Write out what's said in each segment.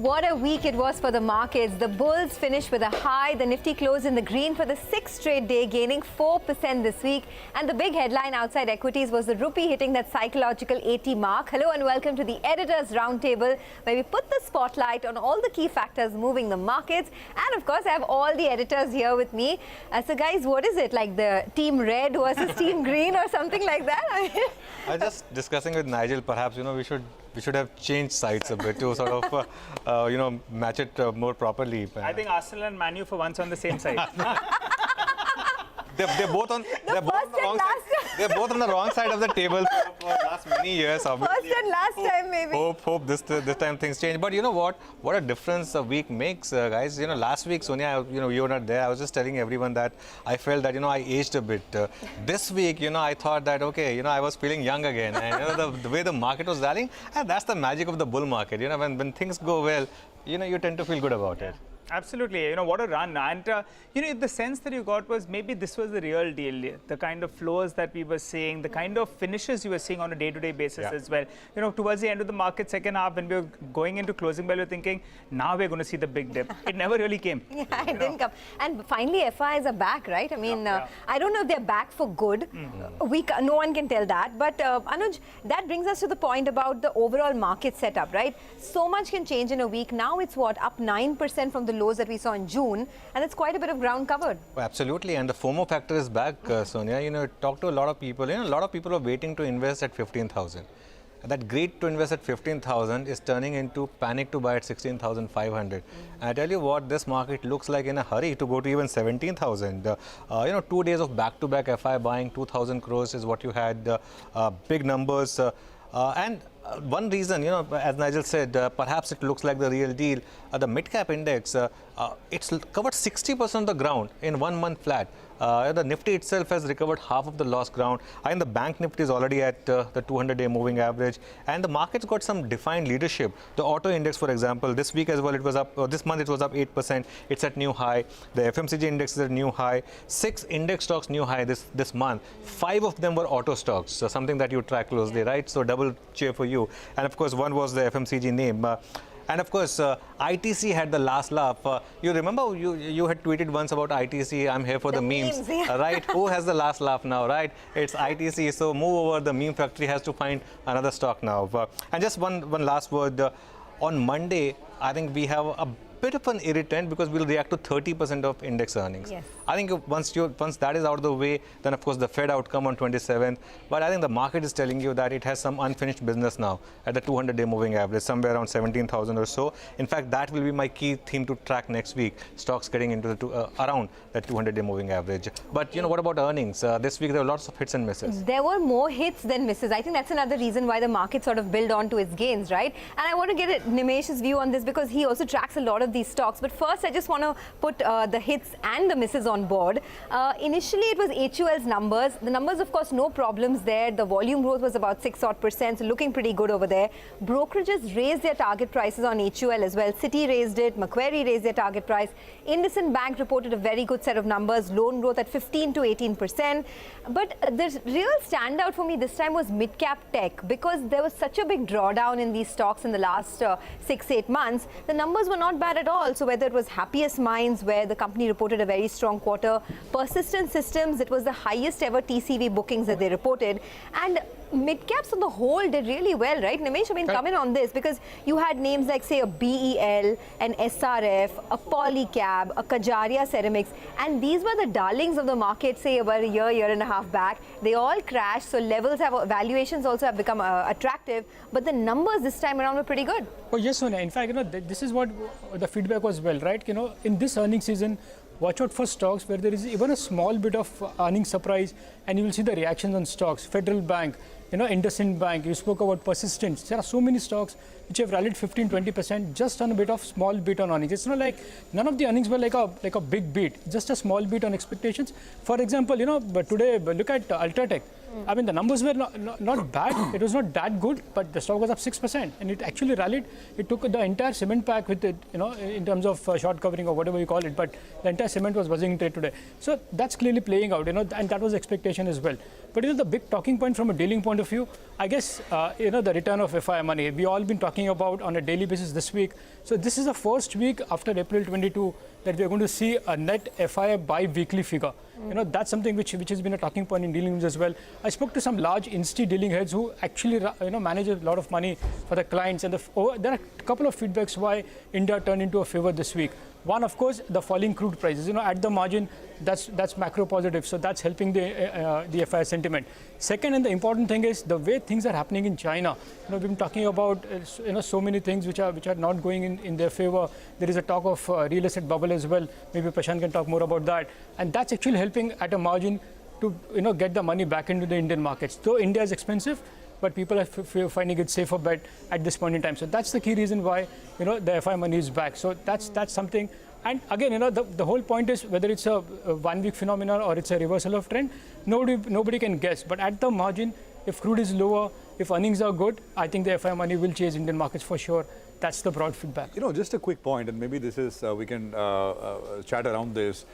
What a week it was for the markets. The bulls finished with a high. The Nifty closed in the green for the sixth straight day, gaining 4% this week. And the big headline outside equities was the rupee hitting that psychological 80 mark. Hello and welcome to the Editors Roundtable, where we put the spotlight on all the key factors moving the markets. And of course, I have all the editors here with me. So guys, what is it? Like the team red versus team green or something like that? I was just discussing with Nigel, perhaps, we should have changed sides a bit to sort of, match it more properly. I think Arsenal and Man U for once on the same side. They're both on the wrong side. They're both on the wrong side of the table for the last many years. Obviously. First and last time, maybe. Hope this time things change. But you know what? What a difference a week makes, guys. Last week, Sonia, you were not there. I was just telling everyone that I felt that I aged a bit. This week, I thought that okay, I was feeling young again, and the way the market was rallying, and that's the magic of the bull market. When things go well, you tend to feel good about it. Absolutely. What a run. And, the sense that you got was maybe this was the real deal. The kind of flows that we were seeing, the kind of finishes you were seeing on a day-to-day basis as well. Towards the end of the market, second half, when we were going into closing bell, we were thinking, now we're going to see the big dip. It never really came. Yeah, it didn't come. And finally, FIs are back, right? I mean, I don't know if they're back for good. No one can tell that. But, Anuj, that brings us to the point about the overall market setup, right? So much can change in a week. Now it's what? Up 9% from the lows that we saw in June, and it's quite a bit of ground covered. Absolutely, and the FOMO factor is back, Sonia. Talk to a lot of people. A lot of people are waiting to invest at 15,000. That greed to invest at 15,000 is turning into panic to buy at 16,500. And I tell you what, this market looks like in a hurry to go to even 17,000. 2 days of back-to-back FI buying 2,000 crores is what you had. Big numbers. And one reason, as Nigel said, perhaps it looks like the real deal. The mid-cap index, it's covered 60% of the ground in 1 month flat. The Nifty itself has recovered half of the lost ground. And the Bank Nifty is already at the 200-day moving average. And the market's got some defined leadership. The auto index, for example, this week as well, it was up. This month it was up 8%. It's at new high. The FMCG index is at new high. 6 index stocks new high this month. 5 of them were auto stocks, so something that you track closely, right? So double cheer for you. And of course, one was the FMCG name. And of course, ITC had the last laugh. You remember you had tweeted once about ITC, I'm here for the memes, right? Who has the last laugh now, right? It's ITC. So move over, the meme factory has to find another stock now. And just one last word. On Monday, I think we have a bit of an irritant because we'll react to 30% of index earnings. Yes. I think once that is out of the way, then of course the Fed outcome on 27th. But I think the market is telling you that it has some unfinished business now at the 200-day moving average, somewhere around 17,000 or so. In fact, that will be my key theme to track next week. Stocks getting into the around that 200-day moving average. But what about earnings? This week there were lots of hits and misses. There were more hits than misses. I think that's another reason why the market sort of built on to its gains, right? And I want to get Nimesh's view on this because he also tracks a lot of these stocks. But first, I just want to put the hits and the misses on board. Initially, it was HUL's numbers. The numbers, of course, no problems there. The volume growth was about 6%, so looking pretty good over there. Brokerages raised their target prices on HUL as well. Citi raised it. Macquarie raised their target price. IndusInd Bank reported a very good set of numbers. Loan growth at 15 to 18%. But the real standout for me this time was mid-cap tech because there was such a big drawdown in these stocks in the last 6-8 months. The numbers were not bad at all. So whether it was Happiest Minds, where the company reported a very strong quarter, Persistent Systems, it was the highest ever TCV bookings that they reported. And mid-caps on the whole did really well, right? Nimesh, I mean, come in on this because you had names like, say, a BEL, an SRF, a Polycab, a Kajaria Ceramics, and these were the darlings of the market, say, about a year and a half back. They all crashed, so valuations also have become attractive, but the numbers this time around were pretty good. Oh, yes, Sonia. In fact, this is what the feedback was well, right? In this earnings season, watch out for stocks where there is even a small bit of earnings surprise, and you will see the reactions on stocks. Federal Bank, IndusInd Bank, you spoke about Persistence. There are so many stocks which have rallied 15-20% just on a bit of small beat on earnings. It's not like none of the earnings were like a big beat, just a small beat on expectations. For example, but today look at Ultratech. I mean, the numbers were not bad. It was not that good, but the stock was up 6%, and it actually rallied. It took the entire cement pack with it, in terms of short covering or whatever you call it. But the entire cement was buzzing in trade today. So that's clearly playing out, and that was the expectation as well. But the big talking point from a dealing point of view, I guess, the return of FI money. We all been talking about on a daily basis this week. So this is the first week after April 22 that we are going to see a net FI bi-weekly figure. That's something which has been a talking point in dealing rooms as well. I spoke to some large insti dealing heads who actually manage a lot of money for the clients, and there are a couple of feedbacks why India turned into a favor this week. One, of course, the falling crude prices. At the margin, that's macro positive, so that's helping the FI sentiment. Second, and the important thing is the way things are happening in China. We've been talking about so many things which are not going in their favor. There is a talk of real estate bubble as well. Maybe Prashant can talk more about that, and that's actually helping at a margin to get the money back into the Indian markets. Though India is expensive, but people are finding it safer bet at this point in time. So that's the key reason why the FI money is back. So that's something. And again, the whole point is whether it's a 1 week phenomenon or it's a reversal of trend, nobody can guess. But at the margin, if crude is lower, if earnings are good, I think the FI money will chase Indian markets for sure. That's the broad feedback. Just a quick point, and maybe this is we can chat around this.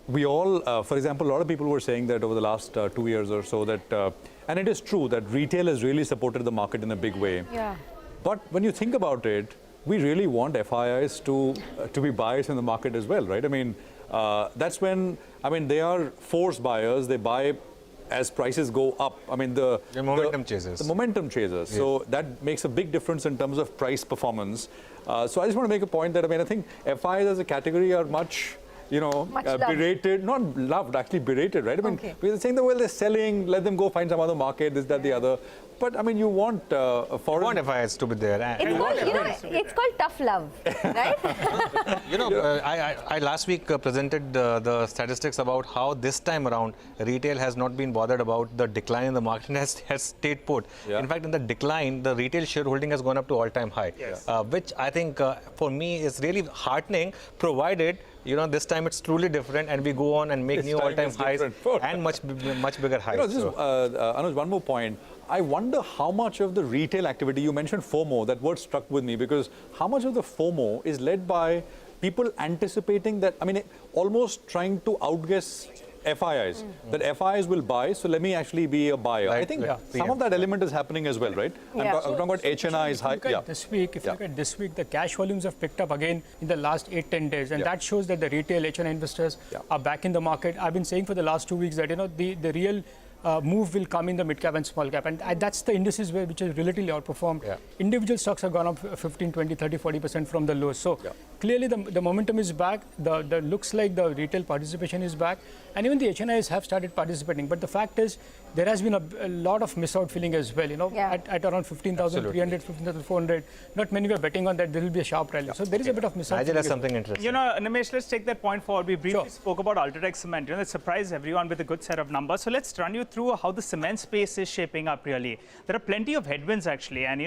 We all, for example, a lot of people were saying that over the last 2 years or so that, and it is true that retail has really supported the market in a big way. Yeah. But when you think about it, we really want FIIs to be buyers in the market as well, right? I mean, that's when, they are force buyers. They buy as prices go up. I mean, the momentum chasers. The momentum chasers. Yes. So that makes a big difference in terms of price performance. So I just want to make a point that, I think FIs as a category are much berated, not loved, actually berated, right? We're saying that, well, they're selling, let them go find some other market, this, that, the other. But, you want foreign... You want FIs to be there. It's called tough love, right? I last week presented the statistics about how this time around retail has not been bothered about the decline in the market and has stayed put. Yeah. In fact, in the decline, the retail shareholding has gone up to all-time high, yes. Which I think for me is really heartening, provided this time it's truly different and we go on and make new all-time highs and much bigger highs. Anuj, one more point. I wonder how much of the retail activity, you mentioned FOMO, that word struck with me, because how much of the FOMO is led by people anticipating that, almost trying to outguess FIIs, that FIIs will buy, so let me actually be a buyer. Right. I think some of that element is happening as well, right? Yeah. I'm talking about HNI is high. If you look at this week, the cash volumes have picked up again in the last 8-10 days, and that shows that the retail HNI investors are back in the market. I've been saying for the last 2 weeks that the real move will come in the mid cap and small cap, and that's the indices which has relatively outperformed. Yeah. Individual stocks have gone up 15, 20, 30, 40% from the lows. So clearly the momentum is back. The looks like the retail participation is back, and even the HNIs have started participating. But the fact is, there has been a lot of miss out feeling as well. At around 15,300, 15,400, not many were betting on that there will be a sharp rally. So there is a bit of miss out. Nigel has something interesting. Nimesh, let's take that point forward. We briefly spoke about UltraTech Cement. That surprised everyone with a good set of numbers. So let's run you through how the cement space is shaping up really. There are plenty of headwinds actually, and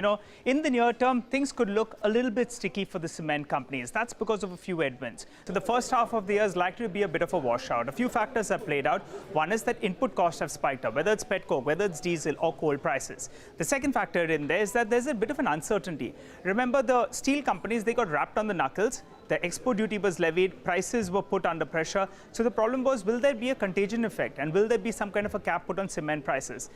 in the near term things could look a little bit sticky for the cement companies. That's because of a few headwinds. So the first half of the year is likely to be a bit of a washout. A few factors have played out. One is that input costs have spiked up, whether it's petcoke, whether it's diesel or coal prices. The second factor in there is that there's a bit of an uncertainty. Remember, the steel companies, they got wrapped on the knuckles. The export duty was levied, prices were put under pressure. So the problem was, will there be a contagion effect, and will there be some kind of a cap put on cement prices?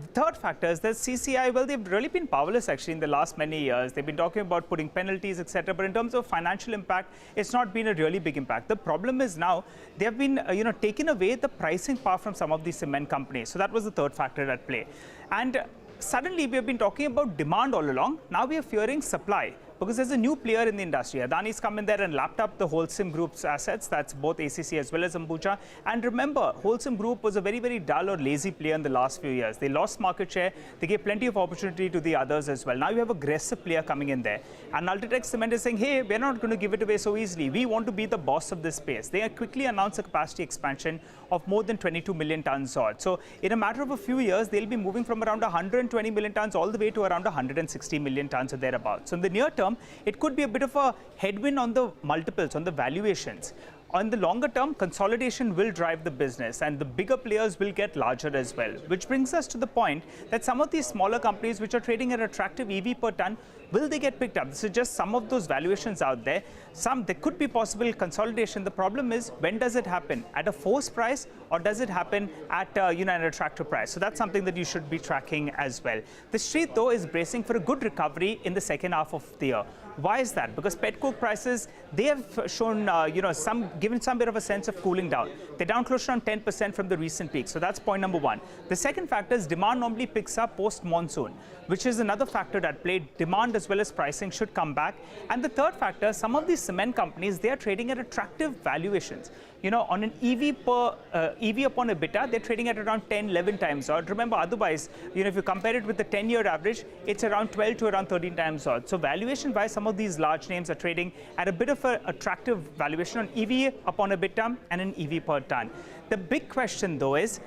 The third factor is that CCI, well, they've really been powerless actually in the last many years. They've been talking about putting penalties, etc. But in terms of financial impact, it's not been a really big impact. The problem is now they have been, taken away the pricing power from some of these cement companies. So that was the third factor at play. And suddenly we have been talking about demand all along. Now we are fearing supply, because there's a new player in the industry. Adani's come in there and lapped up the Holcim Group's assets. That's both ACC as well as Ambuja. And remember, Holcim Group was a very, very dull or lazy player in the last few years. They lost market share. They gave plenty of opportunity to the others as well. Now you have an aggressive player coming in there. And UltraTech Cement is saying, hey, we're not going to give it away so easily. We want to be the boss of this space. They quickly announced a capacity expansion of more than 22 million tons odd. So in a matter of a few years, they'll be moving from around 120 million tons all the way to around 160 million tons or thereabouts. So in the near term, it could be a bit of a headwind on the multiples, on the valuations. on the longer term, consolidation will drive the business and the bigger players will get larger as well. Which brings us to the point that some of these smaller companies which are trading at attractive EV per ton, will they get picked up? This is just some of those valuations out there. There could be possible consolidation. The problem is, when does it happen? At a forced price, or does it happen at an attractive price? So that's something that you should be tracking as well. The street, though, is bracing for a good recovery in the second half of the year. Why is that? Because pet coke prices, they have shown, given some bit of a sense of cooling down. They're down close to around 10% from the recent peak. So that's point number one. The second factor is demand normally picks up post-monsoon, which is another factor at play. Demand as well as pricing should come back. And the third factor, some of these cement companies, they are trading at attractive valuations. On an EV upon EBITDA, they're trading at around 10, 11 times odd. Remember, otherwise, if you compare it with the 10-year average, it's around 12 to around 13 times odd. So valuation-wise, some of these large names are trading at a bit of an attractive valuation on EV upon EBITDA and an EV per ton. The big question, though, is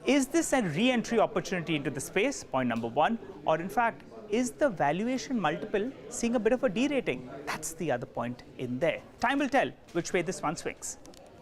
this a re-entry opportunity into the space? Point number one. Or in fact, is the valuation multiple seeing a bit of a derating? That's the other point in there. Time will tell which way this one swings.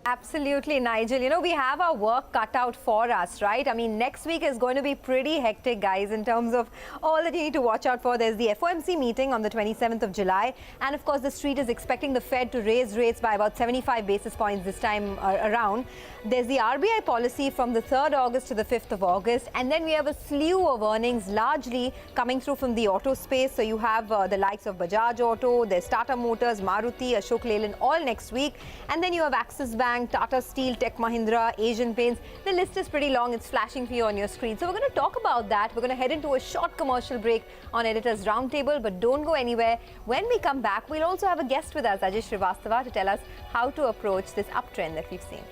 Absolutely, Nigel. We have our work cut out for us, right? I mean, next week is going to be pretty hectic, guys, in terms of all that you need to watch out for. There's the FOMC meeting on the 27th of July. And of course, the street is expecting the Fed to raise rates by about 75 basis points this time around. There's the RBI policy from the 3rd August to the 5th of August. And then we have a slew of earnings largely coming through from the auto space. So you have the likes of Bajaj Auto, there's Tata Motors, Maruti, Ashok Leyland, all next week. And then you have Axis Bank, Tata Steel, Tech Mahindra, Asian Paints. The list is pretty long. It's flashing for you on your screen. So we're going to talk about that. We're going to head into a short commercial break on Editor's Roundtable, but don't go anywhere. When we come back, we'll also have a guest with us, Ajay Srivastava, to tell us how to approach this uptrend that we've seen.